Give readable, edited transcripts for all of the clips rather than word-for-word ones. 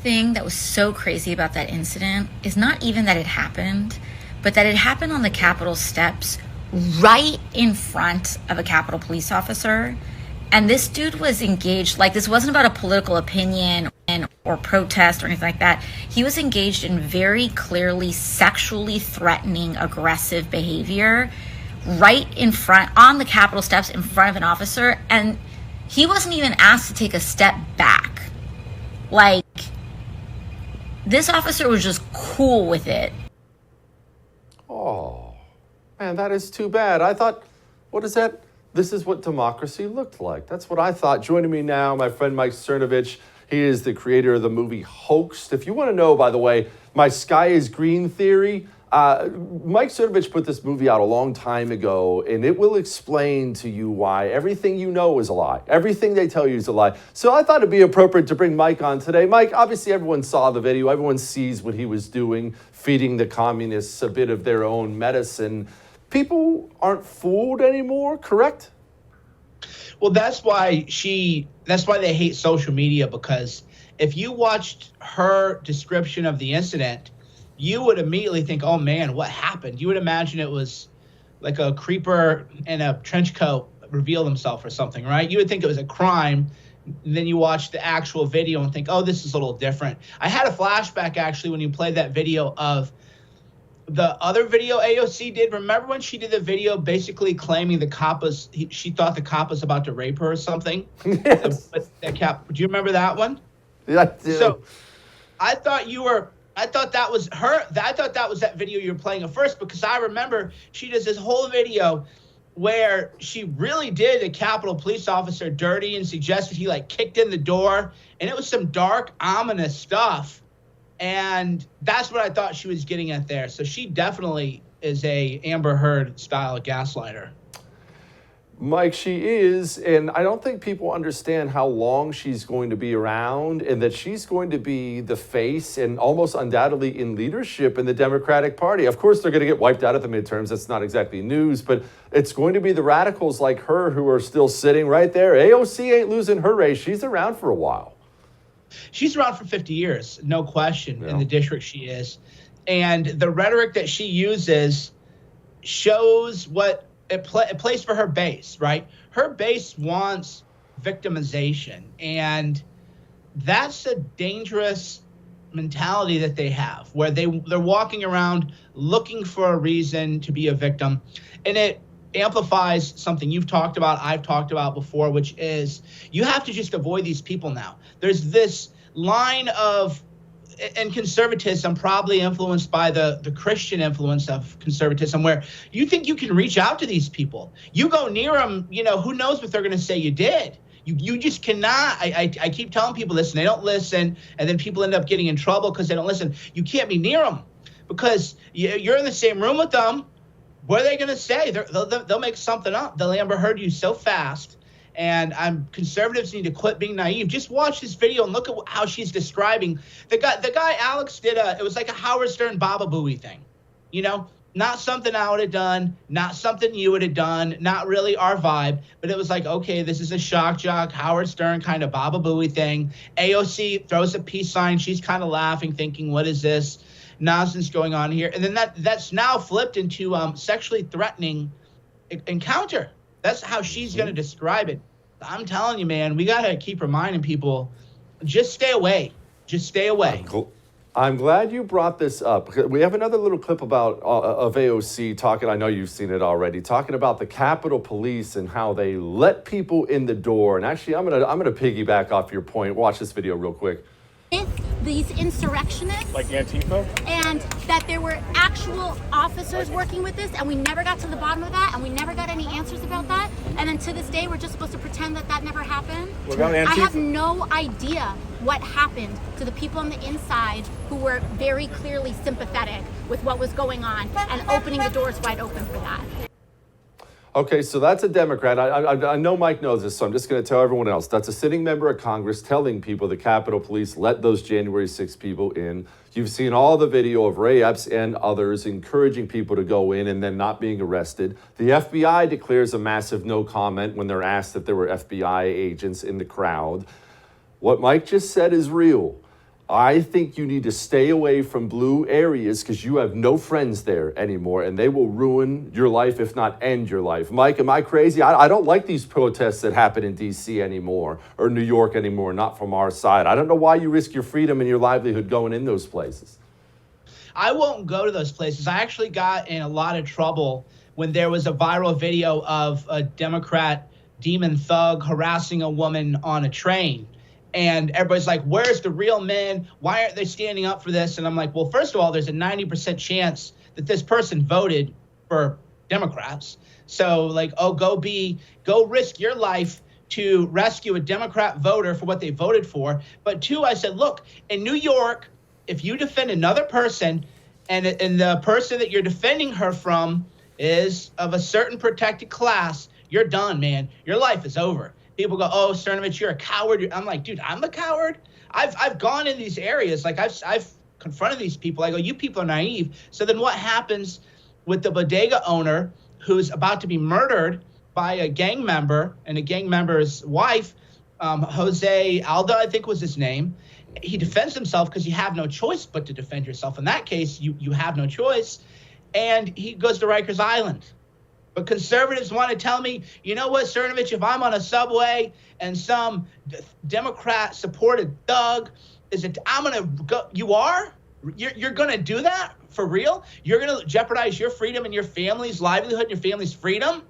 thing that was so crazy about that incident is not even that it happened, but that it happened on the Capitol steps right in front of a Capitol police officer. And this dude was engaged, like this wasn't about a political opinion or protest or anything like that. He was engaged in very clearly sexually threatening, aggressive behavior right in front, on the Capitol steps in front of an officer. And he wasn't even asked to take a step back. Like, this officer was just cool with it. Oh, man, that is too bad. I thought, what is that? This is what democracy looked like. That's what I thought. Joining me now, my friend Mike Cernovich. He is the creator of the movie Hoaxed. If you want to know, by the way, my sky is green theory, Mike Cernovich put this movie out a long time ago, and it will explain to you why everything you know is a lie. Everything they tell you is a lie. So I thought it'd be appropriate to bring Mike on today. Mike, obviously everyone saw the video. Everyone sees what he was doing, feeding the communists a bit of their own medicine. People aren't fooled anymore, correct? Well, that's why they hate social media, because if you watched her description of the incident, you would immediately think, oh man, what happened? You would imagine it was like a creeper in a trench coat revealed himself or something, right? You would think it was a crime. And then you watch the actual video and think, oh, this is a little different. I had a flashback actually when you played that video of the other video AOC did. Remember when she did the video basically claiming she thought the cop was about to rape her or something? Yes. Do you remember that one? Yeah, I do. So I thought that was her. I thought that was that video you were playing at first, because I remember she does this whole video where she really did a Capitol police officer dirty and suggested he like kicked in the door, and it was some dark, ominous stuff. And that's what I thought she was getting at there. So she definitely is a Amber Heard style gaslighter. Mike, she is, and I don't think people understand how long she's going to be around, and that she's going to be the face and almost undoubtedly in leadership in the Democratic Party. Of course, they're going to get wiped out at the midterms. That's not exactly news, but it's going to be the radicals like her who are still sitting right there. AOC ain't losing her race. She's around for a while. She's around for 50 years, no question, in the district she is. And the rhetoric that she uses shows what it plays for her base, right? Her base wants victimization, and that's a dangerous mentality that they have, where they're walking around looking for a reason to be a victim. And it amplifies something you've talked about, I've talked about before, which is you have to just avoid these people now. There's this line of, and conservatism, probably influenced by the Christian influence of conservatism, where you think you can reach out to these people. You go near them, who knows what they're going to say you did. You just cannot. I keep telling people this, and they don't listen, and then people end up getting in trouble because they don't listen. You can't be near them because you're in the same room with them. What are they going to say? They'll make something up. They'll Amber Heard you so fast. And conservatives need to quit being naive. Just watch this video and look at how she's describing the guy. Alex did it was like a Howard Stern Baba Booey thing, not something I would have done, not something you would have done, not really our vibe, but it was like, okay, this is a shock jock Howard Stern kind of Baba Booey thing. AOC throws a peace sign. She's kind of laughing, thinking, what is this nonsense going on here? And then that's now flipped into sexually threatening encounter. That's how she's going to describe it. I'm telling you, man, we got to keep reminding people, just stay away. Just stay away. I'm glad you brought this up. We have another little clip about of AOC talking, I know you've seen it already, talking about the Capitol Police and how they let people in the door. And actually, I'm gonna piggyback off your point. Watch this video real quick. These insurrectionists, like Antifa, and that there were actual officers working with this, and we never got to the bottom of that, and we never got any answers about that, and then to this day we're just supposed to pretend that never happened. What about Antifa? I have no idea what happened to the people on the inside who were very clearly sympathetic with what was going on and opening the doors wide open for that. Okay, so that's a Democrat. I know Mike knows this, so I'm just going to tell everyone else. That's a sitting member of Congress telling people the Capitol Police let those January 6 people in. You've seen all the video of Ray Epps and others encouraging people to go in and then not being arrested. The FBI declares a massive no comment when they're asked if there were FBI agents in the crowd. What Mike just said is real. I think you need to stay away from blue areas because you have no friends there anymore, and they will ruin your life, if not end your life. Mike, am I crazy? I don't like these protests that happen in D.C. anymore, or New York anymore, not from our side. I don't know why you risk your freedom and your livelihood going in those places. I won't go to those places. I actually got in a lot of trouble when there was a viral video of a Democrat demon thug harassing a woman on a train. And everybody's like, where's the real men? Why aren't they standing up for this? And I'm like, well, first of all, there's a 90% chance that this person voted for Democrats. So like, oh, go risk your life to rescue a Democrat voter for what they voted for. But two, I said, look, in New York, if you defend another person and the person that you're defending her from is of a certain protected class, you're done, man. Your life is over. People go, oh, Cernovich, you're a coward. I'm like, dude, I'm the coward. I've gone in these areas. Like I've confronted these people. I go, you people are naive. So then what happens with the bodega owner who's about to be murdered by a gang member and a gang member's wife, Jose Alda, I think was his name. He defends himself because you have no choice but to defend yourself. In that case, you have no choice. And he goes to Rikers Island. But conservatives want to tell me, you know what, Cernovich, if I'm on a subway and some Democrat-supported thug I'm going to go. You are? You're going to do that? For real? You're going to jeopardize your freedom and your family's livelihood and your family's freedom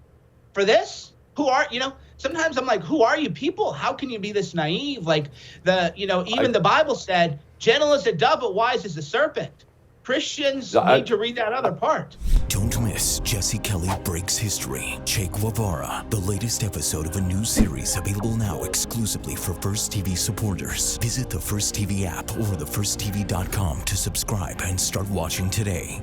for this? Sometimes I'm like, who are you people? How can you be this naive? Like the Bible said, gentle as a dove, but wise as a serpent. Christians need to read that other part. Don't miss Jesse Kelly Breaks History, Che Guevara, the latest episode of a new series available now exclusively for First TV supporters. Visit the First TV app or thefirsttv.com to subscribe and start watching today.